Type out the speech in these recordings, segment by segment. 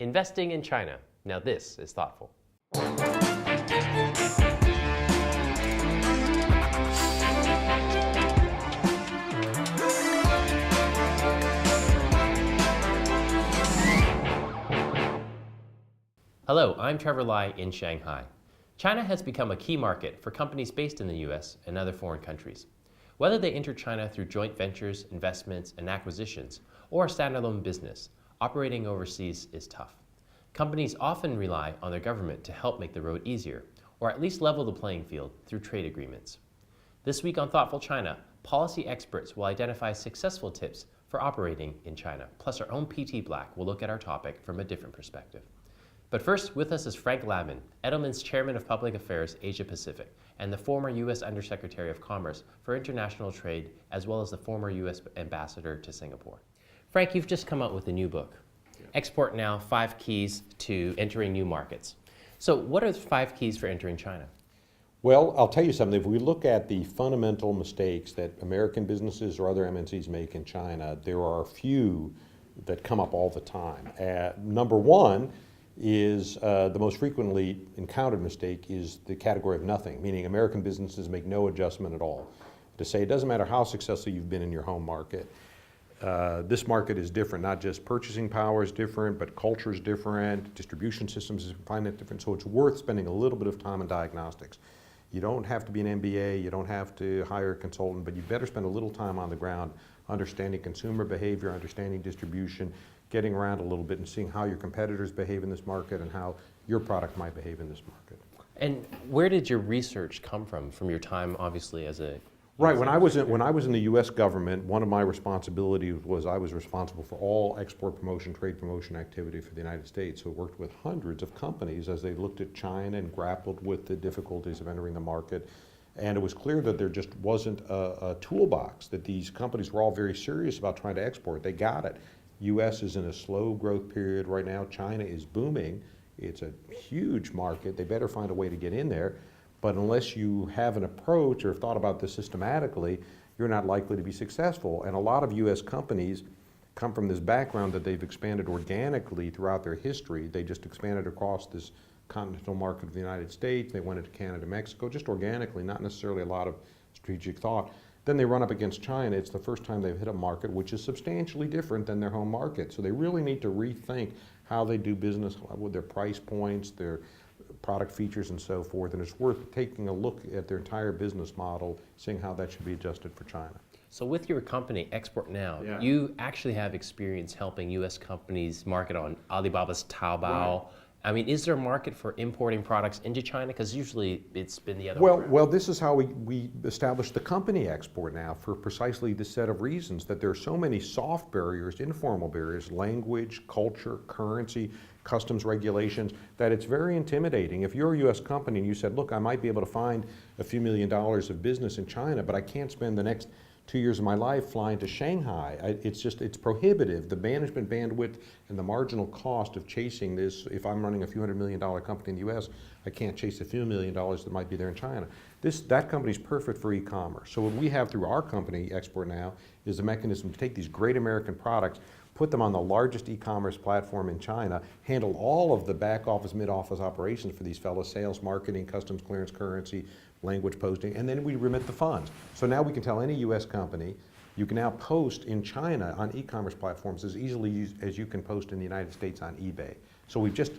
Investing in China. Now this is thoughtful. Hello, I'm Trevor Lai in Shanghai. China has become a key market for companies based in the US and other foreign countries. Whether they enter China through joint ventures, investments, and acquisitions, or a standalone business, operating overseas is tough. Companies often rely on their government to help make the road easier, or at least level the playing field through trade agreements. This week on Thoughtful China, policy experts will identify successful tips for operating in China. Plus our own PT Black will look at our topic from a different perspective. But first, with us is Frank Lavin, Edelman's Chairman of Public Affairs Asia Pacific, and the former U.S. Undersecretary of Commerce for International Trade, as well as the former U.S. Ambassador to Singapore. Frank, you've just come out with a new book, Export Now, 5 Keys to Entering New Markets. So what are the 5 keys for entering China? Well, I'll tell you something. If we look at the fundamental mistakes that American businesses or other MNCs make in China, there are a few that come up all the time. Number one is the most frequently encountered mistake is the category of nothing, meaning American businesses make no adjustment at all. To say it doesn't matter how successful you've been in your home market, this market is different. Not just purchasing power is different, but culture is different, distribution systems is different, so it's worth spending a little bit of time in diagnostics. You don't have to be an MBA, you don't have to hire a consultant, but you better spend a little time on the ground understanding consumer behavior, understanding distribution, getting around a little bit and seeing how your competitors behave in this market and how your product might behave in this market. And where did your research come from your time, obviously, as a... Right, when I was in the U.S. government, one of my responsibilities was I was responsible for all export promotion, trade promotion activity for the United States. So I worked with hundreds of companies as they looked at China and grappled with the difficulties of entering the market. And it was clear that there just wasn't a toolbox, that these companies were all very serious about trying to export. They got it. U.S. is in a slow growth period right now. China is booming. It's a huge market. They better find a way to get in there. But unless you have an approach or have thought about this systematically, you're not likely to be successful. And a lot of U.S. companies come from this background that they've expanded organically throughout their history. They just expanded across this continental market of the United States. They went into Canada, Mexico, just organically, not necessarily a lot of strategic thought. Then they run up against China. It's the first time they've hit a market which is substantially different than their home market. So they really need to rethink how they do business with their price points, their product features and so forth. And it's worth taking a look at their entire business model, seeing how that should be adjusted for China. So with your company, Export Now, you actually have experience helping U.S. companies market on Alibaba's Taobao. Right. I mean, is there a market for importing products into China? Because usually it's been the other way around. Well, this is how we established the company Export Now for precisely this set of reasons, that there are so many soft barriers, informal barriers, language, culture, currency, customs regulations, that it's very intimidating. If you're a U.S. company and you said, look, I might be able to find a few $1 million of business in China, but I can't spend the next 2 years of my life flying to Shanghai. It's prohibitive. The management bandwidth and the marginal cost of chasing this, if I'm running a few $100 million company in the US, I can't chase a few $1 million that might be there in China. That company's perfect for e-commerce. So what we have through our company, Export Now, is a mechanism to take these great American products, put them on the largest e-commerce platform in China, handle all of the back office, mid office operations for these fellows, sales, marketing, customs clearance, currency, language posting, and then we remit the funds. So now we can tell any U.S. company, you can now post in China on e-commerce platforms as easily as you can post in the United States on eBay. So we've just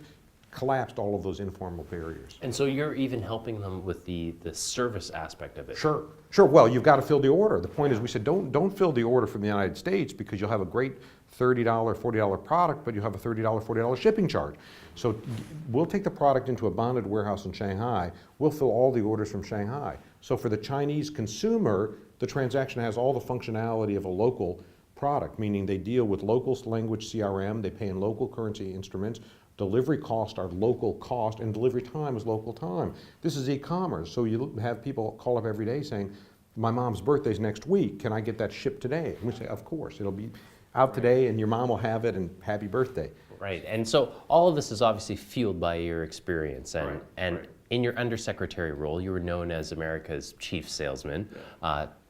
collapsed all of those informal barriers. And so you're even helping them with the service aspect of it. Sure. Well, you've got to fill the order. The point is, we said don't fill the order from the United States because you'll have a great $30, $40 product, but you have a $30, $40 shipping charge. So we'll take the product into a bonded warehouse in Shanghai. We'll fill all the orders from Shanghai. So for the Chinese consumer, the transaction has all the functionality of a local product, meaning they deal with local language CRM, they pay in local currency instruments, delivery costs are local cost, and delivery time is local time. This is e-commerce, so you have people call up every day saying, my mom's birthday's next week, can I get that shipped today? And we say, of course, it'll be out today and your mom will have it and happy birthday. Right, and so all of this is obviously fueled by your experience, and in your undersecretary role, you were known as America's chief salesman.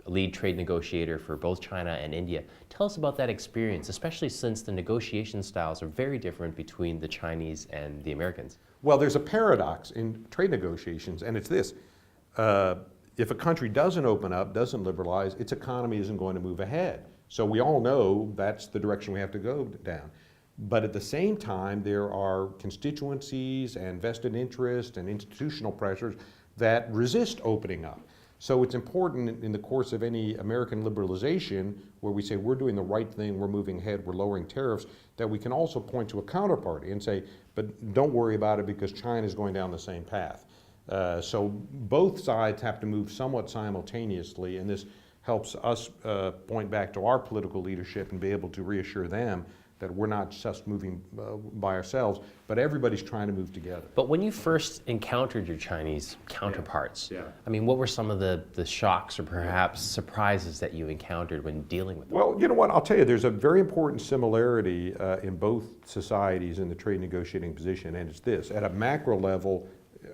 A lead trade negotiator for both China and India. Tell us about that experience, especially since the negotiation styles are very different between the Chinese and the Americans. Well, there's a paradox in trade negotiations, and it's this. If a country doesn't open up, doesn't liberalize, its economy isn't going to move ahead. So we all know that's the direction we have to go down. But at the same time, there are constituencies and vested interest and institutional pressures that resist opening up. So it's important in the course of any American liberalization, where we say we're doing the right thing, we're moving ahead, we're lowering tariffs, that we can also point to a counterparty and say, but don't worry about it because China is going down the same path. So both sides have to move somewhat simultaneously, and this helps us point back to our political leadership and be able to reassure them that we're not just moving by ourselves, but everybody's trying to move together. But when you first encountered your Chinese counterparts, I mean, what were some of the shocks or perhaps surprises that you encountered when dealing with them? Well, you know what, I'll tell you, there's a very important similarity in both societies in the trade negotiating position, and it's this. At a macro level,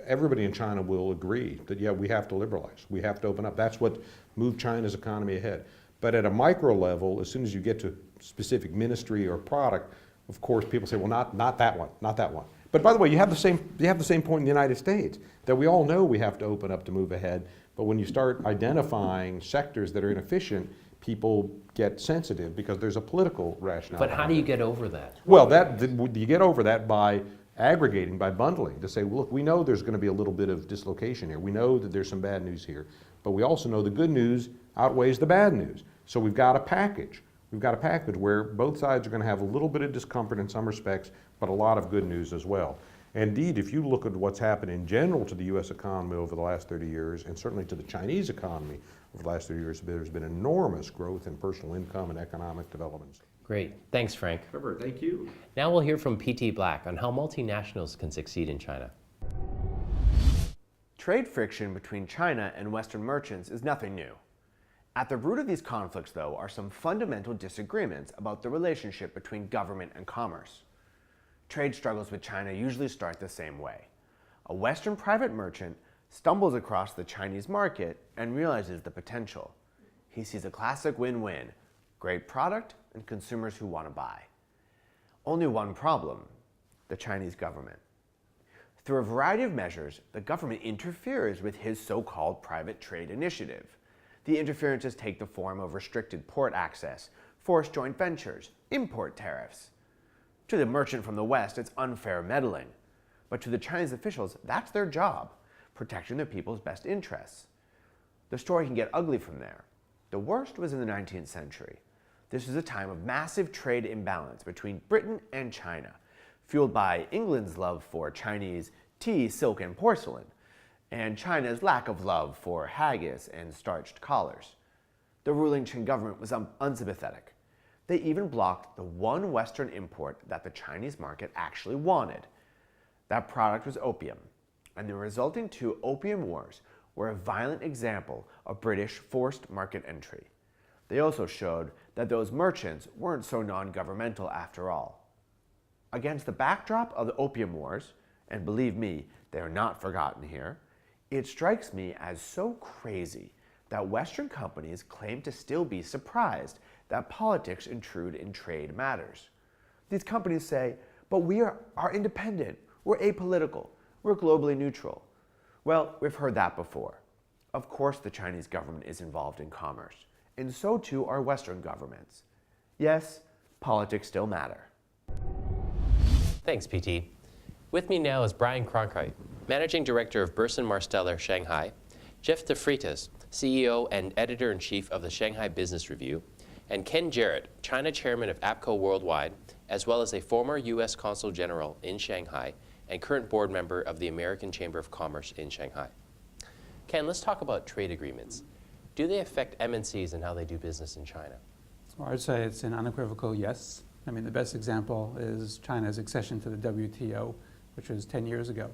everybody in China will agree that, yeah, we have to liberalize, we have to open up. That's what moved China's economy ahead. But at a micro level, as soon as you get to specific ministry or product, of course, people say, well, not that one, not that one. But by the way, you have the same point in the United States, that we all know we have to open up to move ahead. But when you start identifying sectors that are inefficient, people get sensitive because there's a political rationale. But how do you get over that? Well, you get over that by aggregating, by bundling, to say, well, look, we know there's going to be a little bit of dislocation here. We know that there's some bad news here, but we also know the good news outweighs the bad news. So we've got a package. We've got a package where both sides are going to have a little bit of discomfort in some respects, but a lot of good news as well. Indeed, if you look at what's happened in general to the U.S. economy over the last 30 years, and certainly to the Chinese economy over the last 30 years, there's been enormous growth in personal income and economic developments. Great. Thanks, Frank. Trevor, thank you. Now we'll hear from P.T. Black on how multinationals can succeed in China. Trade friction between China and Western merchants is nothing new. At the root of these conflicts, though, are some fundamental disagreements about the relationship between government and commerce. Trade struggles with China usually start the same way. A Western private merchant stumbles across the Chinese market and realizes the potential. He sees a classic win-win: great product and consumers who want to buy. Only one problem: the Chinese government. Through a variety of measures, the government interferes with his so-called private trade initiative. The interferences take the form of restricted port access, forced joint ventures, import tariffs. To the merchant from the West, it's unfair meddling. But to the Chinese officials, that's their job, protecting their people's best interests. The story can get ugly from there. The worst was in the 19th century. This was a time of massive trade imbalance between Britain and China, fueled by England's love for Chinese tea, silk, and porcelain, and China's lack of love for haggis and starched collars. The ruling Qing government was unsympathetic. They even blocked the one Western import that the Chinese market actually wanted. That product was opium, and the resulting two opium wars were a violent example of British forced market entry. They also showed that those merchants weren't so non-governmental after all. Against the backdrop of the opium wars, and believe me, they are not forgotten here, it strikes me as so crazy that Western companies claim to still be surprised that politics intrude in trade matters. These companies say, but we are independent, we're apolitical, we're globally neutral. Well, we've heard that before. Of course the Chinese government is involved in commerce, and so too are Western governments. Yes, politics still matter. Thanks, PT. With me now is Brian Cronkite, Managing Director of Burson-Marsteller Shanghai, Jeff DeFreitas, CEO and Editor-in-Chief of the Shanghai Business Review, and Ken Jarrett, China Chairman of APCO Worldwide, as well as a former U.S. Consul General in Shanghai and current board member of the American Chamber of Commerce in Shanghai. Ken, let's talk about trade agreements. Do they affect MNCs and how they do business in China? Well, I'd say it's an unequivocal yes. I mean, the best example is China's accession to the WTO, which was 10 years ago,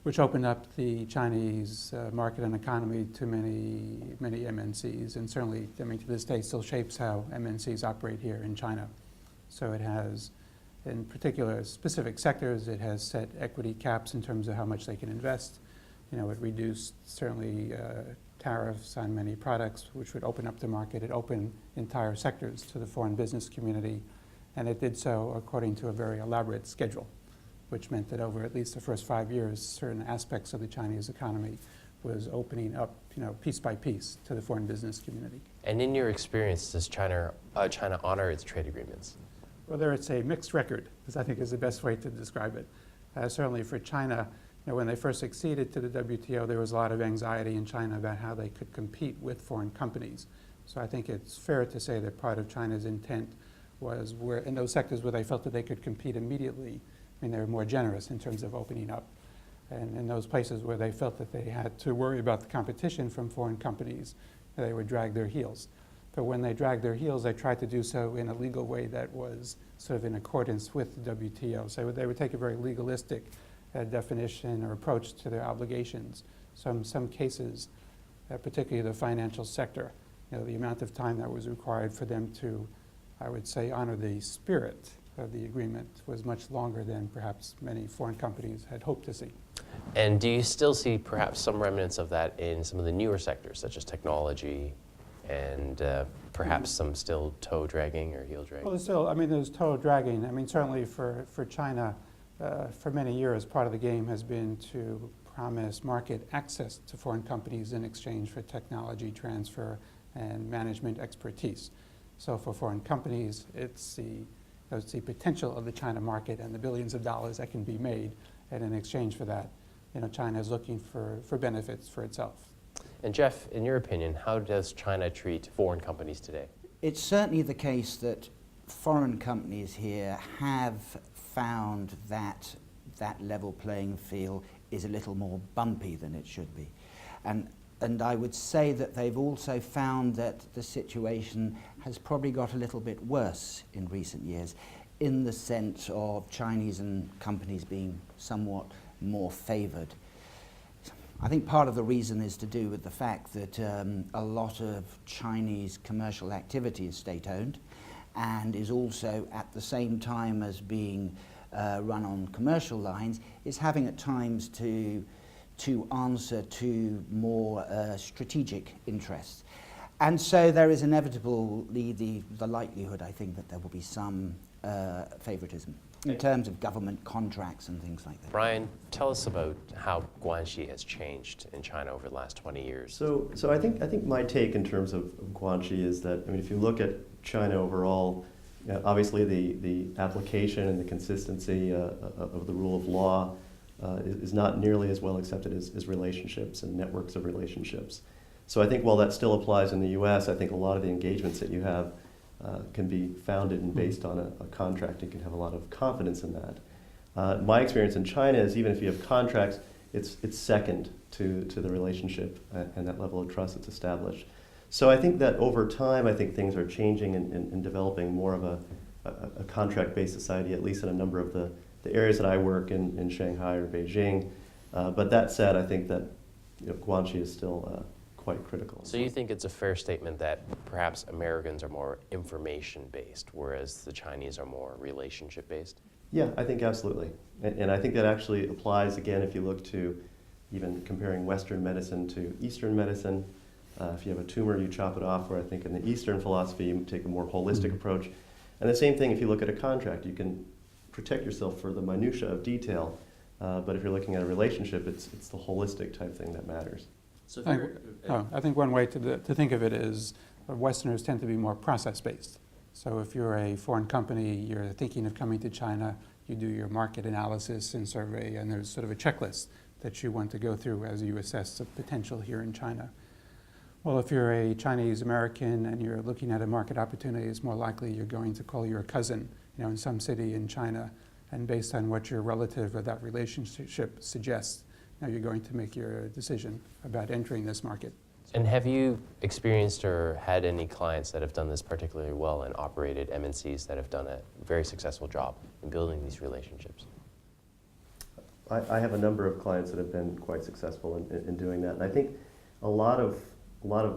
which opened up the Chinese market and economy to many MNCs, and certainly, I mean, to this day, still shapes how MNCs operate here in China. So it has, in particular specific sectors, it has set equity caps in terms of how much they can invest. You know, it reduced certainly tariffs on many products, which would open up the market. It opened entire sectors to the foreign business community, and it did so according to a very elaborate schedule, which meant that over at least the first 5 years, certain aspects of the Chinese economy was opening up, piece by piece to the foreign business community. And in your experience, does China honor its trade agreements? Whether it's a mixed record, as I think is the best way to describe it. Certainly for China, when they first acceded to the WTO, there was a lot of anxiety in China about how they could compete with foreign companies. So I think it's fair to say that part of China's intent was where in those sectors where they felt that they could compete immediately, they were more generous in terms of opening up. And in those places where they felt that they had to worry about the competition from foreign companies, they would drag their heels. But when they dragged their heels, they tried to do so in a legal way that was sort of in accordance with the WTO. So they would take a very legalistic definition or approach to their obligations. So in some cases, particularly the financial sector, the amount of time that was required for them to, I would say, honor the spirit of the agreement was much longer than perhaps many foreign companies had hoped to see. And do you still see perhaps some remnants of that in some of the newer sectors, such as technology, and perhaps some still toe dragging or heel dragging? Well, there's toe dragging. Certainly for China, for many years, part of the game has been to promise market access to foreign companies in exchange for technology transfer and management expertise. So for foreign companies, it's the potential of the China market and the billions of dollars that can be made, and in exchange for that, China is looking for benefits for itself. And Jeff, in your opinion, how does China treat foreign companies today? It's certainly the case that foreign companies here have found that that level playing field is a little more bumpy than it should be. And I would say that they've also found that the situation has probably got a little bit worse in recent years, in the sense of Chinese and companies being somewhat more favored. I think part of the reason is to do with the fact that a lot of Chinese commercial activity is state-owned and is also, at the same time as being run on commercial lines, is having at times to answer to more strategic interests. And so there is inevitably the likelihood, I think, that there will be some favoritism in terms of government contracts and things like that. Brian, tell us about how guanxi has changed in China over the last 20 years. So I think my take in terms of guanxi is that, if you look at China overall, obviously the application and the consistency of the rule of law is not nearly as well accepted as relationships and networks of relationships. So I think while that still applies in the US, I think a lot of the engagements that you have can be founded and based on a contract. You can have a lot of confidence in that. My experience in China is even if you have contracts, it's second to the relationship and that level of trust that's established. So I think that over time, I think things are changing and developing more of a contract-based society, at least in a number of the areas that I work in Shanghai or Beijing. But that said, I think that guanxi is still quite critical. So you think it's a fair statement that perhaps Americans are more information-based, whereas the Chinese are more relationship-based? Yeah, I think absolutely. And I think that actually applies, again, if you look to even comparing Western medicine to Eastern medicine. If you have a tumor, you chop it off, where I think in the Eastern philosophy, you take a more holistic approach. And the same thing if you look at a contract. You can protect yourself for the minutia of detail, but if you're looking at a relationship, it's the holistic type thing that matters. So I think one way to think of it is Westerners tend to be more process-based. So if you're a foreign company, you're thinking of coming to China, you do your market analysis and survey, and there's sort of a checklist that you want to go through as you assess the potential here in China. Well, if you're a Chinese American and you're looking at a market opportunity, it's more likely you're going to call your cousin, in some city in China, and based on what your relative or that relationship suggests, you're going to make your decision about entering this market. And have you experienced or had any clients that have done this particularly well and operated MNCs that have done a very successful job in building these relationships? I have a number of clients that have been quite successful in doing that. And I think a lot of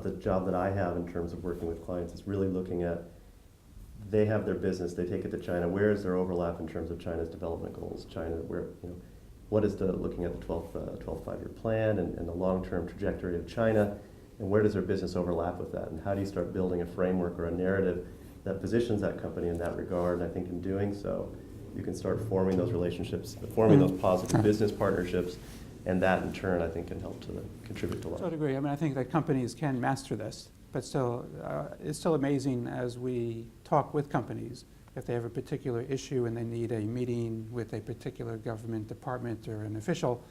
the job that I have in terms of working with clients is really looking at, they have their business, they take it to China. Where is there overlap in terms of China's development goals? What is looking at the 12th five-year plan and the long-term trajectory of China? and where does their business overlap with that, and how do you start building a framework or a narrative that positions that company in that regard. And I think in doing so, you can start forming those relationships, forming those positive business partnerships, and that in turn I think can help to contribute to So life. I'd agree. I mean, I think that companies can master this, but still, it's still amazing as we talk with companies, if they have a particular issue and they need a meeting with a particular government department or an official,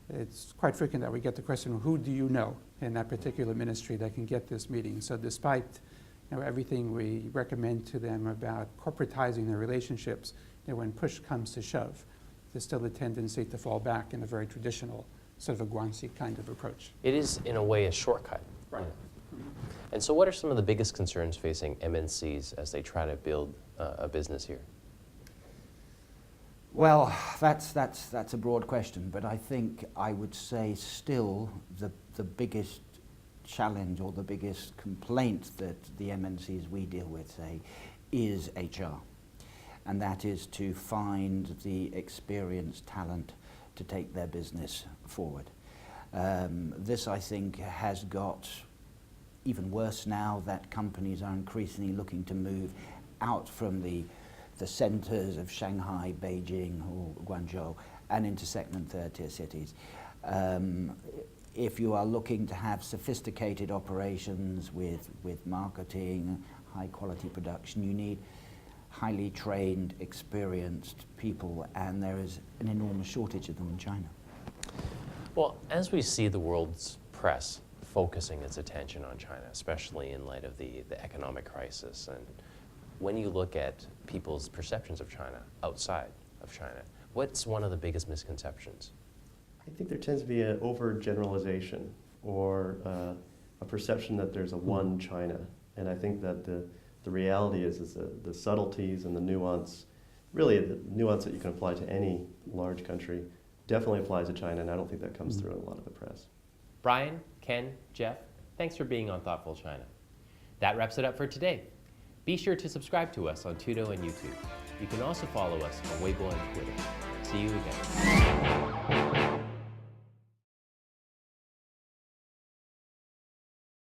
it's quite frequent that we get the question, who do you know in that particular ministry that can get this meeting? So despite everything we recommend to them about corporatizing their relationships, when push comes to shove, there's still a tendency to fall back in a very traditional sort of a Guanxi kind of approach. It is, in a way, a shortcut. Right. And so what are some of the biggest concerns facing MNCs as they try to build a business here? Well, that's a broad question, but I think I would say still the biggest challenge or the biggest complaint that the MNCs we deal with say is HR, and that is to find the experienced talent to take their business forward. This, I think, has got even worse now that companies are increasingly looking to move out from the centers of Shanghai, Beijing, or Guangzhou and into second and third tier cities. If you are looking to have sophisticated operations with marketing, high quality production, you need highly trained, experienced people, and there is an enormous shortage of them in China. Well, as we see the world's press focusing its attention on China, especially in light of the economic crisis, and when you look at people's perceptions of China outside of China, what's one of the biggest misconceptions? I think there tends to be an overgeneralization or a perception that there's a one China, and I think that the reality is the subtleties and the nuance, really the nuance that you can apply to any large country definitely applies to China, and I don't think that comes through in a lot of the press. Brian, Ken, Jeff, thanks for being on Thoughtful China. That wraps it up for today. Be sure to subscribe to us on Tudo and YouTube. You can also follow us on Weibo and Twitter. See you again.